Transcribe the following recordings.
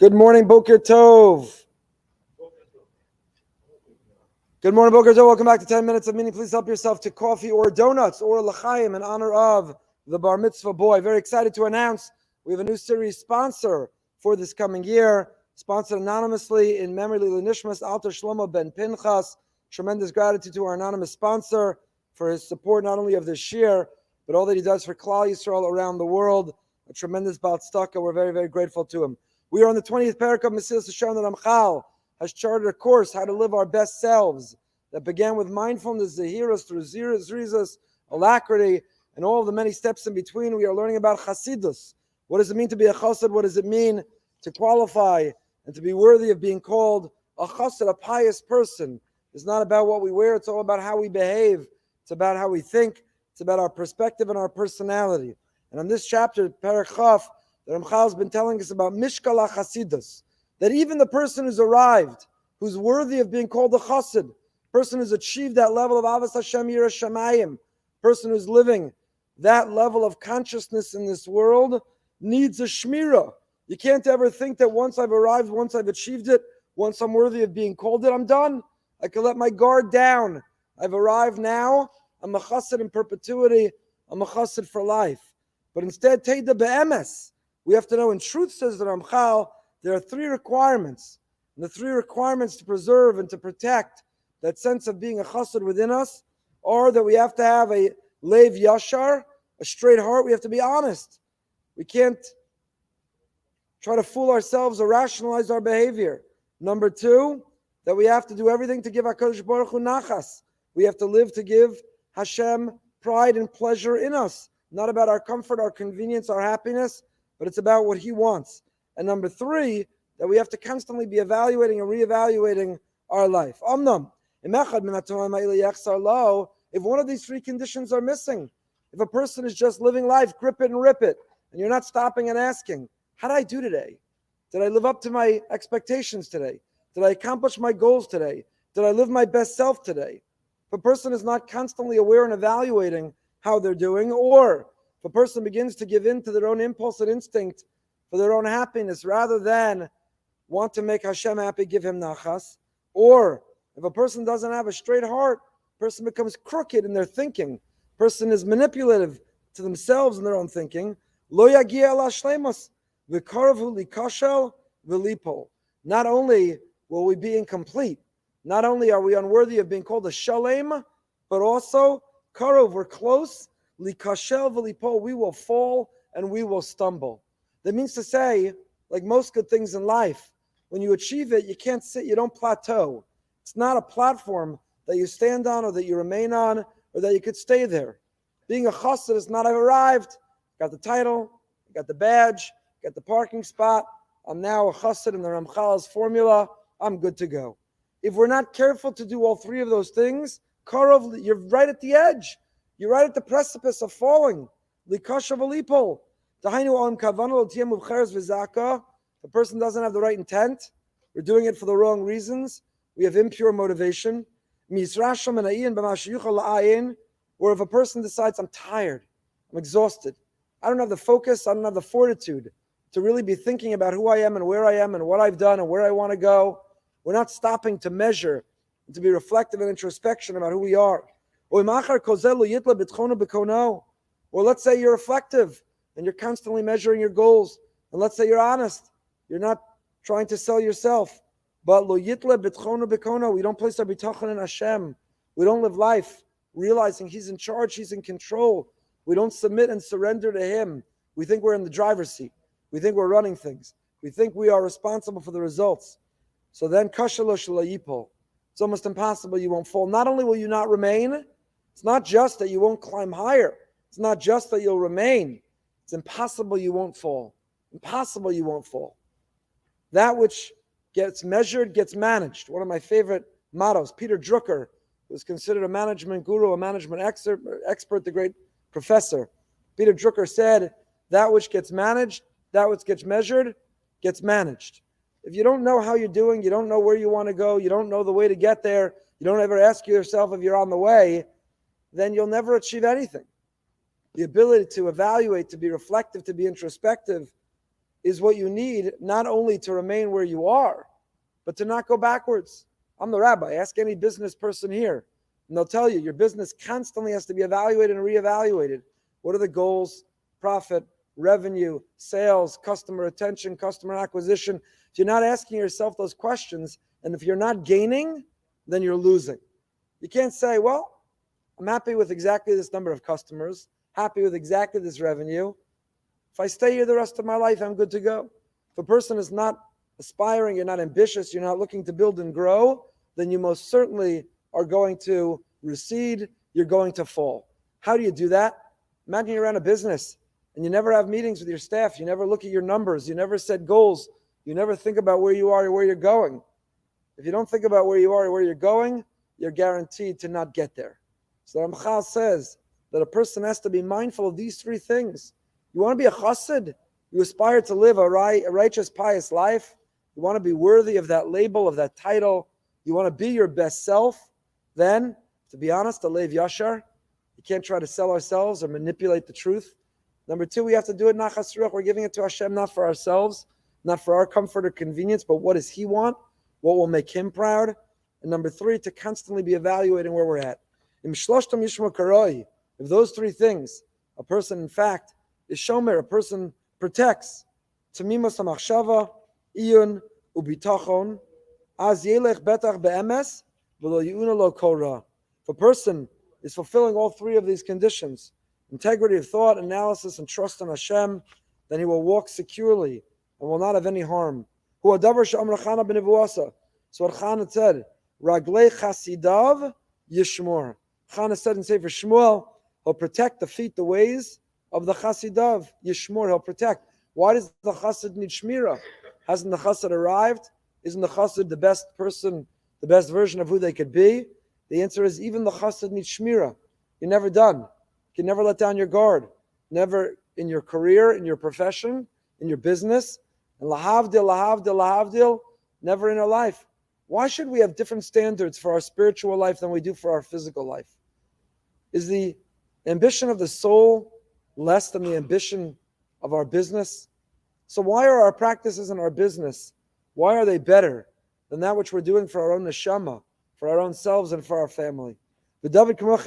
Good morning, Boker Tov. Good morning, Boker Tov. Welcome back to 10 Minutes of Meaning. Please help yourself to coffee or donuts or l'chaim in honor of the bar mitzvah boy. Very excited to announce we have a new series sponsor for this coming year, sponsored anonymously in memory of Nishmas Alter Shlomo ben Pinchas. Tremendous gratitude to our anonymous sponsor for his support not only of this year, but all that he does for Klal Yisrael around the world. A tremendous Baltztaka. We're very, very grateful to him. We are on the 20th parak of Mesillas Yesharim. The Ramchal has charted a course, how to live our best selves, that began with mindfulness, zehiras, through zrizas, alacrity, and all of the many steps in between. We are learning about chasidus. What does it mean to be a chassid? What does it mean to qualify and to be worthy of being called a chassid, a pious person? It's not about what we wear. It's all about how we behave. It's about how we think. It's about our perspective and our personality. And on this chapter, Parak Chaf, the Ramchal has been telling us about Mishkal HaChasidus, that even the person who's arrived, who's worthy of being called a chassid, person who's achieved that level of Avas Hashem Yiras Shamayim, person who's living that level of consciousness in this world, needs a shmira. You can't ever think that once I've arrived, once I've achieved it, once I'm worthy of being called it, I'm done. I can let my guard down. I've arrived now. I'm a chassid in perpetuity. I'm a chassid for life. But instead, Teida be'emes. We have to know, in truth, says the Ramchal, there are three requirements. And the three requirements to preserve and to protect that sense of being a chassid within us are that we have to have a lev yashar, a straight heart. We have to be honest. We can't try to fool ourselves or rationalize our behavior. Number two, that we have to do everything to give HaKadosh Baruch Hu nachas. We have to live to give Hashem pride and pleasure in us. Not about our comfort, our convenience, our happiness, but it's about what He wants. And number three, that we have to constantly be evaluating and reevaluating our life. Emnam, if one of these three conditions are missing, if a person is just living life, grip it and rip it, and you're not stopping and asking, how did I do today? Did I live up to my expectations today? Did I accomplish my goals today? Did I live my best self today? If a person is not constantly aware and evaluating how they're doing, or if a person begins to give in to their own impulse and instinct for their own happiness rather than want to make Hashem happy, give Him nachas, or if a person doesn't have a straight heart, a person becomes crooked in their thinking, a person is manipulative to themselves in their own thinking, lo yagia l'shlemus, וקרוב ליכשל וליפול. Not only will we be incomplete, not only are we unworthy of being called a shalem, but also וקרוב, we're close, ליכשל וליפול, we will fall and we will stumble. That means to say, like most good things in life, when you achieve it, you can't sit, you don't plateau. It's not a platform that you stand on or that you remain on or that you could stay there. Being a chassid is not, I've arrived, got the title, got the badge, got the parking spot, I'm now a chassid in the Ramchal's formula, I'm good to go. If we're not careful to do all three of those things, Karov, you're right at the edge. You're right at the precipice of falling. Likasha v'lipol. Dahaynu tהיה mובחרת וזכה. The person doesn't have the right intent. We're doing it for the wrong reasons. We have impure motivation. Yitrashel העיון במה שיוכל לעיין. Or if a person decides, I'm tired, I'm exhausted, I don't have the focus, I don't have the fortitude to really be thinking about who I am and where I am and what I've done and where I want to go. We're not stopping to measure and to be reflective and introspection about who we are. Or yitla bטחונו בקונו. Or let's say you're reflective and you're constantly measuring your goals. And let's say you're honest. You're not trying to sell yourself. But lo yitla bטחונו בקונו. We don't place our bטחון in Hashem. We don't live life realizing He's in charge, He's in control. We don't submit and surrender to Him. We think we're in the driver's seat. We think we're running things. We think we are responsible for the results. So then, kashalo shalayipol. It's almost impossible you won't fall. Not only will you not remain, it's not just that you won't climb higher. It's not just that you'll remain. It's impossible you won't fall. Impossible you won't fall. That which gets measured gets managed. One of my favorite mottos, Peter Drucker, who was considered a management guru, a management expert, the great professor. Peter Drucker said, that which gets managed, that which gets measured, gets managed. If you don't know how you're doing, you don't know where you want to go, you don't know the way to get there, you don't ever ask yourself if you're on the way, then you'll never achieve anything. The ability to evaluate, to be reflective, to be introspective, is what you need, not only to remain where you are, but to not go backwards. I'm the rabbi. Ask any business person here, and they'll tell you your business constantly has to be evaluated and reevaluated. What are the goals? Profit, revenue, sales, customer retention, customer acquisition. If you're not asking yourself those questions, and if you're not gaining, then you're losing. You can't say, well, I'm happy with exactly this number of customers, happy with exactly this revenue. If I stay here the rest of my life, I'm good to go. If a person is not aspiring, you're not ambitious, you're not looking to build and grow, then you most certainly are going to recede, you're going to fall. How do you do that? Imagine you're around a business and you never have meetings with your staff, you never look at your numbers, you never set goals, you never think about where you are or where you're going. If you don't think about where you are or where you're going, you're guaranteed to not get there. So Ramchal says that a person has to be mindful of these three things. You want to be a chassid? You aspire to live a righteous, pious life? You want to be worthy of that label, of that title? You want to be your best self? Then, to be honest, alev yashar. You can't try to sell ourselves or manipulate the truth. Number two, we have to do it nachas ruach. We're giving it to Hashem, not for ourselves, not for our comfort or convenience, but what does He want? What will make Him proud? And number three, to constantly be evaluating where we're at. If those three things, a person in fact is shomer, a person protects, tamimas hamachshava, העיון ובטחון, אז ילך בטח באמס ולא יאונה לו כל רע. If a person is fulfilling all three of these conditions, integrity of thought, analysis, and trust in Hashem, then he will walk securely and will not have any harm. So what Chana said, Raglei chasidav yishmor. Chana said in Sefer Shmuel, he'll protect the feet, the ways of the chasidav. Yishmor, he'll protect. Why does the chassid need shmira? Hasn't the chassid arrived? Isn't the chassid the best person, the best version of who they could be? The answer is even the chassid needs shmira. You're never done. You can never let down your guard. Never in your career, in your profession, in your business. And lahavdil, lahavdil, lahavdil, never in our life. Why should we have different standards for our spiritual life than we do for our physical life? Is the ambition of the soul less than the ambition of our business? So why are our practices in our business, why are they better than that which we're doing for our own neshama, for our own selves and for our family? David HaMelech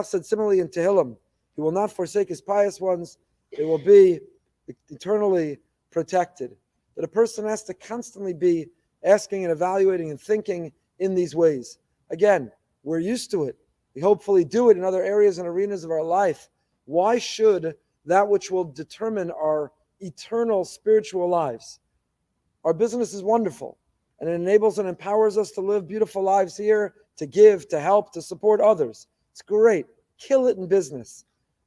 said similarly in Tehillim, he will not forsake his pious ones, they will be eternally protected. That a person has to constantly be asking and evaluating and thinking in these ways. Again, we're used to it. We hopefully do it in other areas and arenas of our life. Why should that which will determine our eternal spiritual lives? Our business is wonderful, and it enables and empowers us to live beautiful lives here, to give, to help, to support others. It's great. Kill it in business.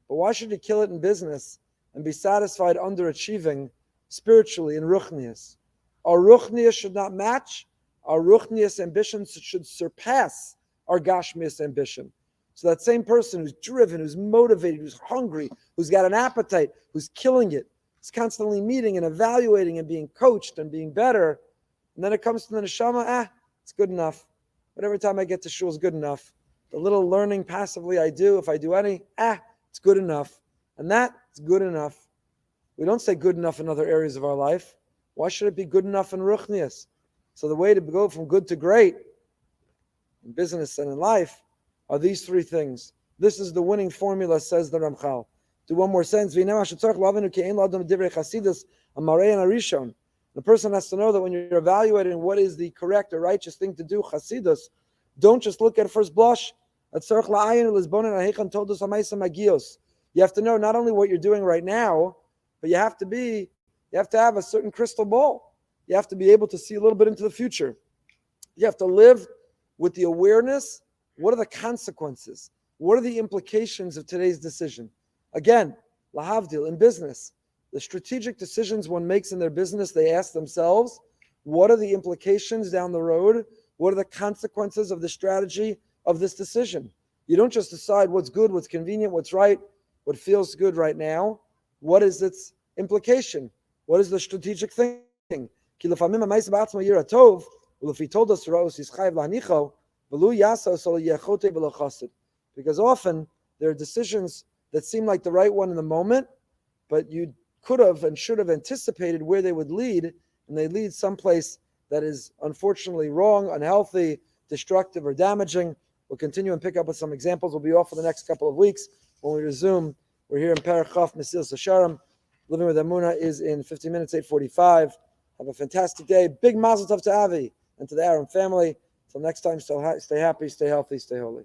But why should you kill it in business and be satisfied underachieving spiritually in ruchnius? Our ruchnius should not match. Our ruchnius ambitions should surpass our gashmius ambition. So that same person who's driven, who's motivated, who's hungry, who's got an appetite, who's killing it, is constantly meeting and evaluating and being coached and being better. And then it comes to the neshama, it's good enough. But every time I get to shul is good enough. The little learning passively I do, if I do any, it's good enough. And that's good enough. We don't say good enough in other areas of our life. Why should it be good enough in ruchnius? So the way to go from good to great in business and in life are these three things. This is the winning formula, says the Ramchal. Do one more sentence. The person has to know that when you're evaluating what is the correct or righteous thing to do, chasidus, don't just look at first blush. You have to know not only what you're doing right now, but you have to have a certain crystal ball. You have to be able to see a little bit into the future. You have to live with the awareness, what are the consequences? What are the implications of today's decision? Again, lahavdil, in business, the strategic decisions one makes in their business, they ask themselves, what are the implications down the road? What are the consequences of the strategy of this decision? You don't just decide what's good, what's convenient, what's right, what feels good right now. What is its implication? What is the strategic thinking? Because often there are decisions that seem like the right one in the moment, but you could have and should have anticipated where they would lead, and they lead someplace that is unfortunately wrong, unhealthy, destructive, or damaging. We'll continue and pick up with some examples. We'll be off for the next couple of weeks. When we resume, we're here in Perek Chaf, Mesillas Yesharim. Living with Emunah is in 15 minutes, 8:45. Have a fantastic day. Big mazel tov to Avi and to the Aaron family. Till next time, stay happy, stay healthy, stay holy.